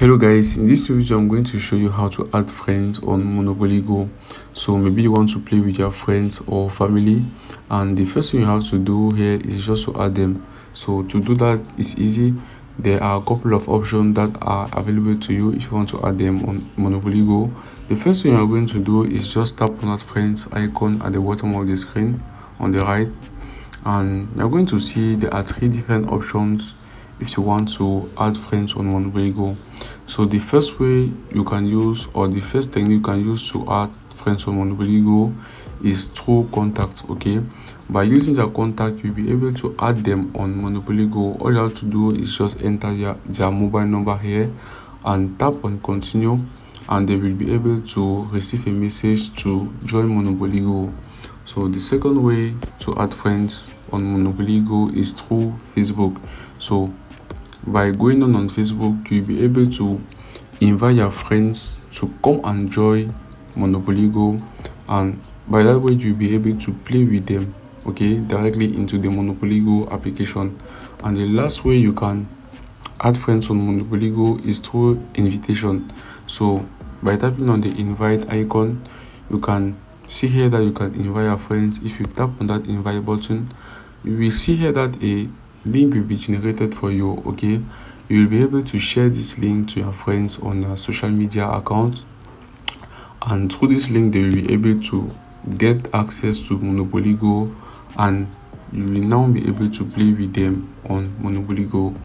Hello guys, in this video I'm going to show you how to add friends on Monopoly Go. So maybe you want to play with your friends or family, and the first thing you have to do here is just to add them. So to do that is easy. There are a couple of options that are available to you if you want to add them on Monopoly Go. The first thing you are going to do is just tap on that friends icon at the bottom of the screen on the right, and you're going to see there are three different options if you want to add friends on Monopoly Go. So the first way you can use, or the first technique you can use to add friends on Monopoly Go, is through contact. Okay, by using their contact you'll be able to add them on Monopoly Go. All you have to do is just enter their mobile number here and tap on continue, and they will be able to receive a message to join Monopoly Go. So the second way to add friends on Monopoly Go is through Facebook. So by going on Facebook, you'll be able to invite your friends to come and join Monopoly Go, and by that way you'll be able to play with them, okay, directly into the Monopoly Go application. And the last way you can add friends on Monopoly Go is through invitation. So by tapping on the invite icon, you can see here that you can invite your friends. If you tap on that invite button, you will see here that a link will be generated for you. Okay, you will be able to share this link to your friends on your social media account, and through this link they will be able to get access to Monopoly Go, and you will now be able to play with them on Monopoly Go.